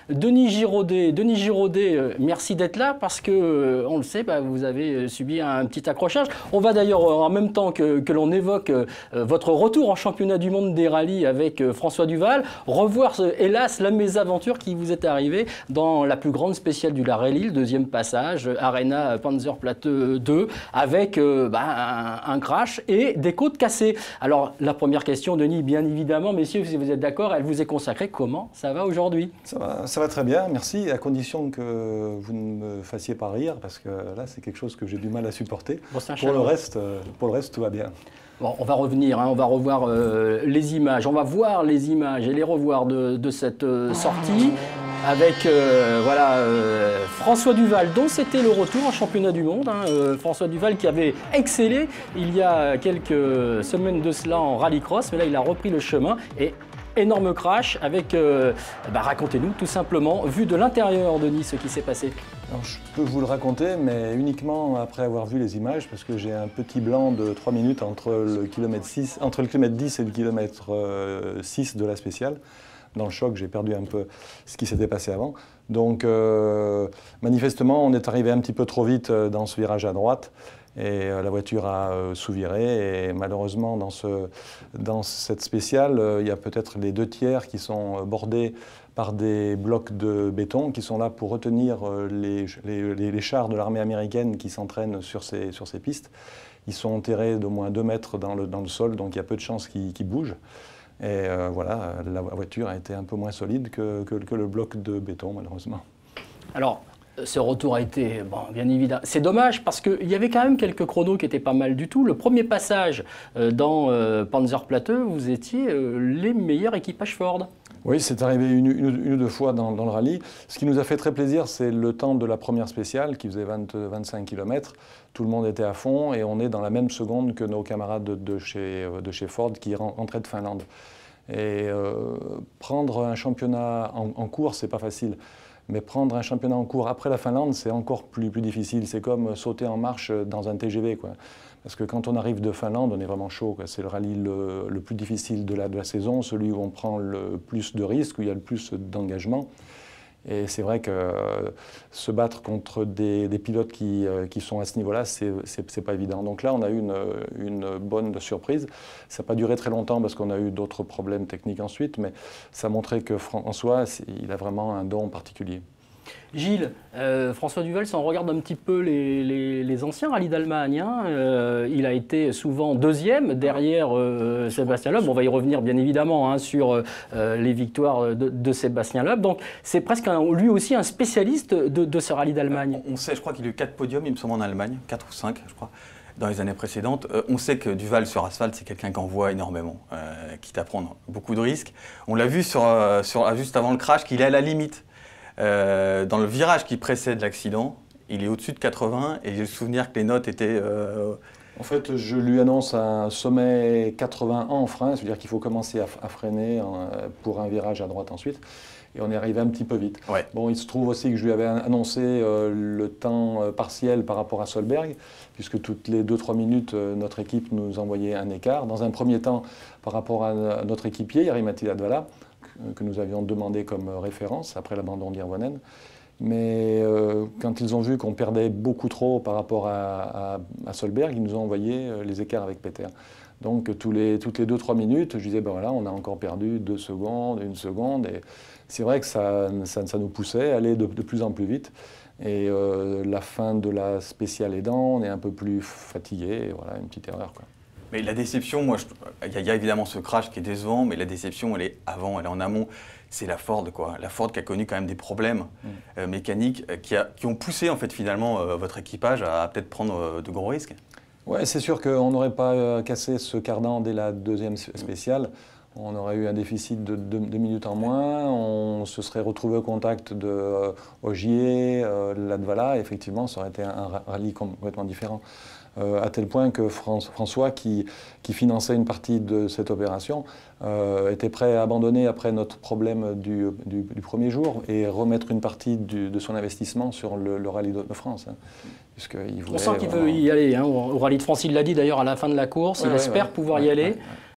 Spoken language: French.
Denis Giraudet. Denis Giraudet, merci d'être là parce que, on le sait, vous avez subi un petit accrochage. On va d'ailleurs, en même temps que l'on évoque votre retour en championnat du monde des rallyes avec François Duval, revoir, hélas, la mésaventure qui vous est arrivée dans la plus grande spéciale du rallye, le deuxième passage, Arena Panzerplatte 2, avec un crash et des côtes cassées. Alors, la première question, Denis, bien évidemment, messieurs, si vous êtes d'accord, elle vous est consacrée. Comment ça va aujourd'hui? Ça va très bien, merci, à condition que vous ne me fassiez pas rire, parce que là, c'est quelque chose que j'ai du mal à supporter. Bon, pour le reste, tout va bien. Bon, on va revenir, on va revoir les images, on va voir les images et les revoir de cette sortie avec François Duval, dont c'était le retour en championnat du monde. François Duval qui avait excellé il y a quelques semaines de cela en rallycross, mais là il a repris le chemin et énorme crash avec, racontez-nous tout simplement, vu de l'intérieur, Denis, ce qui s'est passé. Alors, je peux vous le raconter, mais uniquement après avoir vu les images, parce que j'ai un petit blanc de 3 minutes entre le kilomètre 10 et le kilomètre 6 de la spéciale. Dans le choc, j'ai perdu un peu ce qui s'était passé avant. Donc, manifestement, on est arrivé un petit peu trop vite dans ce virage à droite. Et la voiture a sous-viré et malheureusement dans cette spéciale, il y a peut-être les 2/3 qui sont bordés par des blocs de béton qui sont là pour retenir les chars de l'armée américaine qui s'entraînent sur ces pistes. Ils sont enterrés d'au moins 2 mètres dans le sol, donc il y a peu de chances qu'ils bougent. Et voilà, la voiture a été un peu moins solide que le bloc de béton, malheureusement. Alors, ce retour a été, bien évidemment, c'est dommage parce qu'il y avait quand même quelques chronos qui étaient pas mal du tout. Le premier passage dans Panzerplatte, vous étiez les meilleurs équipages Ford. Oui, c'est arrivé une ou deux fois dans le rallye. Ce qui nous a fait très plaisir, c'est le temps de la première spéciale qui faisait 25 km. Tout le monde était à fond et on est dans la même seconde que nos camarades de chez Ford qui rentraient de Finlande. Et prendre un championnat en cours, c'est pas facile. Mais prendre un championnat en cours après la Finlande, c'est encore plus difficile. C'est comme sauter en marche dans un TGV, quoi. Parce que quand on arrive de Finlande, on est vraiment chaud. C'est le rallye le plus difficile de la saison, celui où on prend le plus de risques, où il y a le plus d'engagement. Et c'est vrai que se battre contre des pilotes qui sont à ce niveau-là, c'est pas évident. Donc là, on a eu une bonne surprise. Ça n'a pas duré très longtemps parce qu'on a eu d'autres problèmes techniques ensuite, mais ça montrait que François, il a vraiment un don particulier. Gilles, François Duval, si on regarde un petit peu les anciens rallyes d'Allemagne, il a été souvent deuxième derrière Sébastien Loeb. On va y revenir bien évidemment sur les victoires de Sébastien Loeb. Donc c'est presque lui aussi un spécialiste de ce rallye d'Allemagne. On sait, je crois qu'il a eu 4 podiums, il me semble, en Allemagne, 4 ou 5, je crois, dans les années précédentes. On sait que Duval sur asphalte, c'est quelqu'un qui envoie énormément, quitte à prendre beaucoup de risques. On l'a vu juste avant le crash qu'il est à la limite. Dans le virage qui précède l'accident, il est au-dessus de 80 et j'ai le souvenir que les notes étaient... En fait, je lui annonce un sommet 80 en frein, c'est-à-dire qu'il faut commencer à freiner pour un virage à droite ensuite. Et on est arrivé un petit peu vite. Ouais. Bon, il se trouve aussi que je lui avais annoncé le temps partiel par rapport à Solberg, puisque toutes les 2-3 minutes, notre équipe nous envoyait un écart. Dans un premier temps, par rapport à notre équipier, Jari-Matti Latvala, que nous avions demandé comme référence après l'abandon d'Irvonen. Mais quand ils ont vu qu'on perdait beaucoup trop par rapport à Solberg, ils nous ont envoyé les écarts avec Peter. Donc toutes les 2-3 minutes, je disais, ben voilà, on a encore perdu 2 secondes, 1 seconde. Et c'est vrai que ça nous poussait à aller de plus en plus vite. Et la fin de la spéciale aidant, on est un peu plus fatigué. Et voilà, une petite erreur, quoi. Mais la déception, moi, il y a évidemment ce crash qui est décevant, mais la déception, elle est avant, elle est en amont. C'est la Ford, quoi. La Ford qui a connu quand même des problèmes mécaniques qui ont poussé, en fait, finalement, votre équipage à peut-être prendre de gros risques. Ouais, c'est sûr qu'on n'aurait pas cassé ce cardan dès la deuxième spéciale. On aurait eu un déficit de 2 minutes en moins, on se serait retrouvé au contact de Ogier, Latvala, et effectivement, ça aurait été un rallye complètement différent. À tel point que François, qui finançait une partie de cette opération, était prêt à abandonner après notre problème du premier jour et remettre une partie de son investissement sur le rallye de France. Hein, on sent qu'il veut y aller. Au rallye de France, il l'a dit d'ailleurs à la fin de la course, il espère pouvoir y aller.